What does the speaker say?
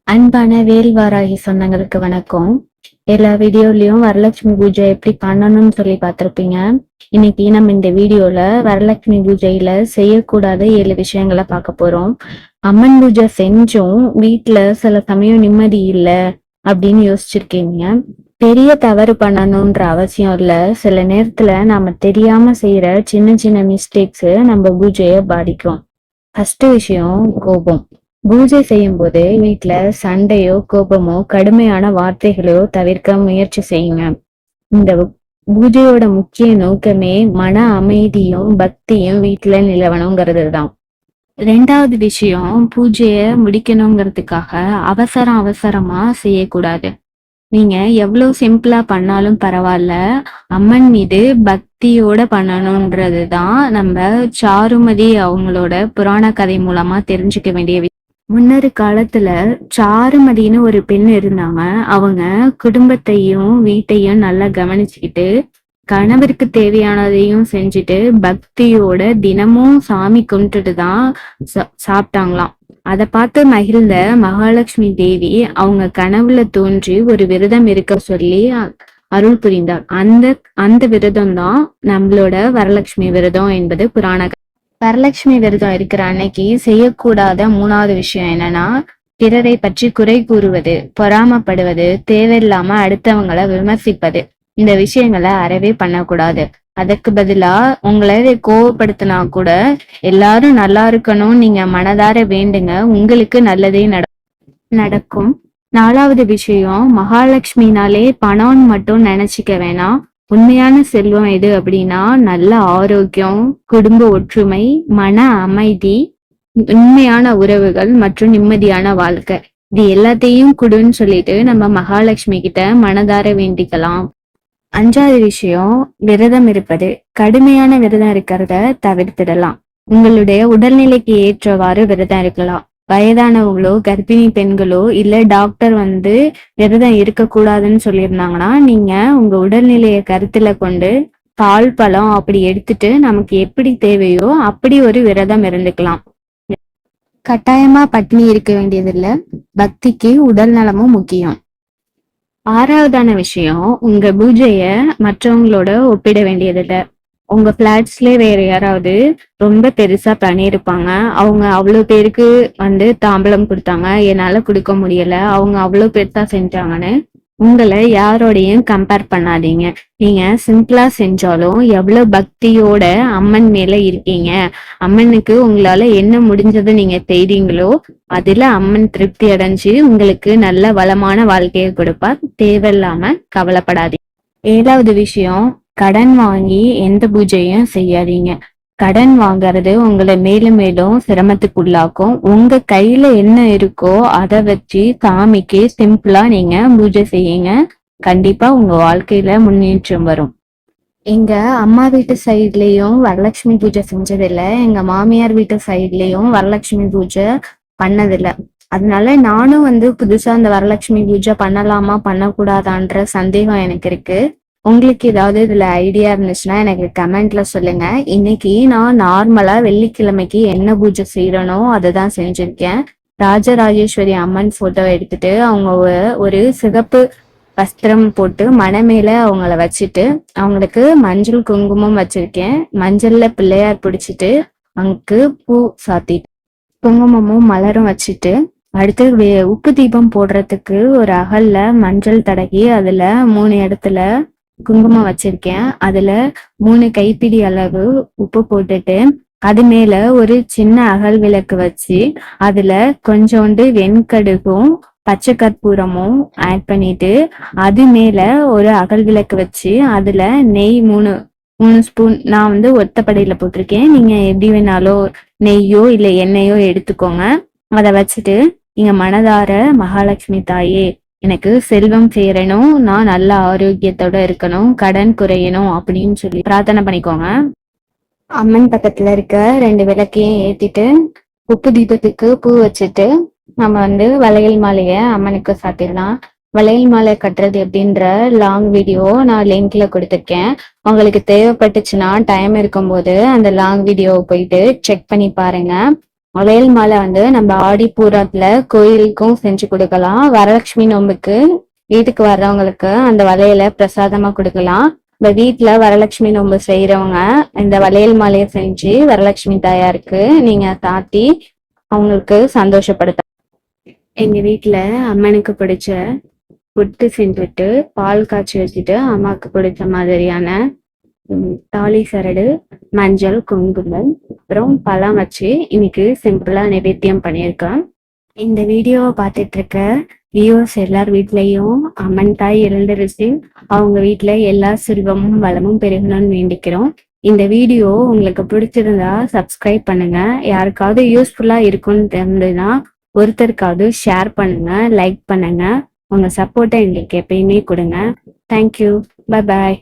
அன்பான வேல்வாராகி சொந்தங்களுக்கு வணக்கம். எல்லா வீடியோலயும் வரலட்சுமி பூஜை எப்படி பண்ணணும்னு சொல்லி பார்த்திருப்பீங்க. இன்னைக்கு நம்ம இந்த வீடியோல வரலட்சுமி பூஜையில செய்யக்கூடாத 7 விஷயங்களை பார்க்க போறோம். அம்மன் பூஜை செஞ்சும் வீட்டுல சில சமயம் நிம்மதி இல்ல அப்படின்னு யோசிச்சிருக்கீங்க. பெரிய தவறு பண்ணணும்ன்ற அவசியம் இல்ல. சில நேரத்துல நாம தெரியாம செய்யற சின்ன சின்ன மிஸ்டேக்ஸ் நம்ம பூஜைய பாதிக்கும். ஃபர்ஸ்ட் விஷயம் கோபம். பூஜை செய்யும் போது வீட்டுல சண்டையோ கோபமோ கடுமையான வார்த்தைகளோ தவிர்க்க முயற்சி செய்யுங்க. இந்த பூஜையோட முக்கிய நோக்கமே மன அமைதியும் பக்தியும் வீட்டுல நிலவணுங்கிறது தான். 2வது விஷயம், பூஜைய முடிக்கணுங்கிறதுக்காக அவசரமா செய்யக்கூடாது. நீங்க எவ்வளவு சிம்பிளா பண்ணாலும் பரவாயில்ல, அம்மன் மீது பக்தியோட பண்ணணும்ன்றதுதான் நம்ம சாருமதி அவங்களோட புராண கதை மூலமா தெரிஞ்சுக்க வேண்டிய. முன்னொரு காலத்துல சாருமதின்னு ஒரு பெண் இருந்தாங்க. அவங்க குடும்பத்தையும் வீட்டையும் நல்லா கவனிச்சுக்கிட்டு கணவருக்கு தேவையானதையும் செஞ்சுட்டு பக்தியோட தினமும் சாமி கும்பிட்டுட்டு தான் சாப்பிட்டாங்களாம். அதை பார்த்து மகிழ்ந்த மகாலட்சுமி தேவி அவங்க கனவுல தோன்றி ஒரு விரதம் இருக்க சொல்லி அருள் புரிந்தார். அந்த விரதம் தான் நம்மளோட வரலட்சுமி விரதம் என்பது புராண. வரலட்சுமி விரதம் இருக்கிற அன்னைக்கு செய்யக்கூடாத 3வது விஷயம் என்னன்னா, பிறரை பற்றி குறை கூறுவது, பொறாமப்படுவது, தேவையில்லாம அடுத்தவங்களை விமர்சிப்பது. இந்த விஷயங்களை அறவே பண்ணக்கூடாது. அதுக்கு பதிலா உங்களை கோவப்படுத்தினா கூட எல்லாரும் நல்லா இருக்கணும் நீங்க மனதார வேண்டுங்க, உங்களுக்கு நல்லதே நடக்கும். 4வது விஷயம், மகாலட்சுமினாலே பணம் மட்டும் நினைச்சுக்க வேணாம். உண்மையான செல்வம் எது அப்படின்னா நல்ல ஆரோக்கியம், குடும்ப ஒற்றுமை, மன அமைதி, உண்மையான உறவுகள் மற்றும் நிம்மதியான வாழ்க்கை. இது எல்லாத்தையும் கொடுன்னு சொல்லிட்டு நம்ம மகாலட்சுமி கிட்ட மனதார வேண்டிக்கலாம். 5வது விஷயம், விரதம் இருப்பது. கடுமையான விரதம் இருக்கிறத தவிர்த்திடலாம். உங்களுடைய உடல்நிலைக்கு ஏற்றவாறு விரதம் இருக்கலாம். வயதானவங்களோ கர்ப்பிணி பெண்களோ இல்ல டாக்டர் விரதம் இருக்கக்கூடாதுன்னு சொல்லியிருந்தாங்கன்னா நீங்க உங்க உடல்நிலையை கருத்துல கொண்டு பால் பழம் அப்படி எடுத்துட்டு நமக்கு எப்படி தேவையோ அப்படி ஒரு விரதம் இருந்துக்கலாம். கட்டாயமா பட்டினி இருக்க வேண்டியதில்லை. பக்திக்கு உடல் நலமும் முக்கியம். 6வதான விஷயம், உங்க பூஜைய மற்றவங்களோட ஒப்பிட வேண்டியதில்லை. உங்க பிளாட்ஸ்லயே வேற யாராவது ரொம்ப பெருசா பண்ணியிருப்பாங்க. அவங்க அவ்வளவு பேருக்கு தாம்பலம் கொடுத்தாங்க, என்னால கொடுக்க முடியல, அவங்க அவ்வளவு பெருசா செஞ்சாங்கன்னு உங்களை யாரோடையும் கம்பேர் பண்ணாதீங்க. நீங்க சிம்பிளா செஞ்சாலும் எவ்வளவு பக்தியோட அம்மன் மேல இருக்கீங்க, அம்மனுக்கு உங்களால என்ன முடிஞ்சதை நீங்க செய்றீங்களோ அதுல அம்மன் திருப்தி அடைஞ்சு உங்களுக்கு நல்ல வளமான வாழ்க்கையை கொடுப்பா. தேவையில்லாம கவலைப்படாதீங்க. 7வது விஷயம், கடன் வாங்கி எந்த பூஜையும் செய்யாதீங்க. கடன் வாங்கறது உங்களை மேலும் மேலும் சிரமத்துக்குள்ளாக்கும். உங்க கையில என்ன இருக்கோ அதை வச்சு சாமிக்கு சிம்பிளா நீங்க பூஜை செய்யுங்க. கண்டிப்பா உங்க வாழ்க்கையில முன்னேற்றம் வரும். எங்க அம்மா வீட்டு சைட்லயும் வரலட்சுமி பூஜை செஞ்சதில்லை, எங்க மாமியார் வீட்டு சைட்லயும் வரலட்சுமி பூஜை பண்ணதில்லை. அதனால நானும் புதுசா அந்த வரலட்சுமி பூஜை பண்ணலாமா பண்ணக்கூடாதான்ற சந்தேகம் எனக்கு இருக்கு. உங்களுக்கு ஏதாவது இதுல ஐடியா இருந்துச்சுன்னா எனக்கு கமெண்ட்ல சொல்லுங்க. இன்னைக்கு நான் நார்மலா வெள்ளிக்கிழமைக்கு என்ன பூஜை செய்யறனோ அதை தான் செஞ்சிருக்கேன். ராஜராஜேஸ்வரி அம்மன் போட்டோ எடுத்துட்டு அவங்க ஒரு சிகப்பு வஸ்திரம் போட்டு மணமேல அவங்கள வச்சுட்டு அவங்களுக்கு மஞ்சள் குங்குமம் வச்சிருக்கேன். மஞ்சள்ல பிள்ளையார் பிடிச்சிட்டு அங்கு பூ சாத்தி குங்குமமும் மலரும் வச்சுட்டு அடுத்து உப்பு தீபம் போடுறதுக்கு ஒரு அகல்ல மஞ்சள் தடகி அதுல 3 இடத்துல குங்குமம் வச்சிருக்கேன். அதுல 3 கைப்பிடி அளவு உப்பு போட்டுட்டு அது மேல ஒரு சின்ன அகல் விளக்கு வச்சு அதுல கொஞ்சோண்டு வெண்கடுகும் பச்சை கற்பூரமும் ஆட் பண்ணிட்டு அது மேல ஒரு அகல் விளக்கு வச்சு அதுல நெய் 3 ஸ்பூன் நான் ஒத்தப்படையில போட்டிருக்கேன். நீங்க எப்படி வேணாலும் நெய்யோ இல்ல எண்ணெயோ எடுத்துக்கோங்க. அதை வச்சுட்டு நீங்க மனதார மகாலட்சுமி தாயே எனக்கு செல்வம் சேரணும், நான் நல்ல ஆரோக்கியத்தோட இருக்கணும், கடன் குறையணும் அப்படின்னு சொல்லி பிரார்த்தனை பண்ணிக்கோங்க. அம்மன் பக்கத்துல இருக்க 2 விளக்கையும் ஏத்திட்டு உப்பு தீபத்துக்கு பூ வச்சுட்டு நம்ம வளையல் மாலைய அம்மனுக்கு சாத்திடலாம். வளையல் மாலை கட்டுறது எப்படின்ற லாங் வீடியோ நான் லிங்க்ல கொடுத்துருக்கேன். உங்களுக்கு தேவைப்பட்டுச்சுன்னா டைம் இருக்கும்போது அந்த லாங் வீடியோவை போயிட்டு செக் பண்ணி பாருங்க. வளையல் மாலை வந்து நம்ம ஆடி பூரத்துல கோயிலுக்கும் செஞ்சு கொடுக்கலாம். வரலட்சுமி நோம்புக்கு வீட்டுக்கு வர்றவங்களுக்கு அந்த வளையலை பிரசாதமா கொடுக்கலாம். இந்த வீட்டுல வரலட்சுமி நோம்பு செய்யறவங்க இந்த வளையல் மாலையை செஞ்சு வரலட்சுமி தாயாருக்கு நீங்க சாத்தி அவங்களுக்கு சந்தோஷப்படுத்த. எங்க வீட்டுல அம்மனுக்கு பிடிச்ச புட்டு செஞ்சுட்டு பால் காய்ச்சி வச்சுட்டு அம்மாவுக்கு பிடிச்ச மாதிரியான தாலி சரடு, மஞ்சள், குங்குமம், அப்புறம் பழம் வச்சு இன்னைக்கு சிம்பிளா நைவேத்தியம் பண்ணியிருக்கேன். இந்த வீடியோவை பார்த்துட்டு இருக்க வியூவர்ஸ் எல்லார் வீட்லயும் அம்மன் தாய் எழுந்தருச்சு அவங்க வீட்டுல எல்லா செல்வமும் வளமும் பெருகணும்னு வேண்டிக்கிறோம். இந்த வீடியோ உங்களுக்கு பிடிச்சிருந்தா சப்ஸ்கிரைப் பண்ணுங்க. யாருக்காவது யூஸ்ஃபுல்லா இருக்கும்னு தெரிஞ்சதுன்னா ஒருத்தருக்காவது ஷேர் பண்ணுங்க, லைக் பண்ணுங்க. உங்க சப்போர்ட்டை எங்களுக்கு எப்பயுமே கொடுங்க. தேங்க்யூ. Bye bye.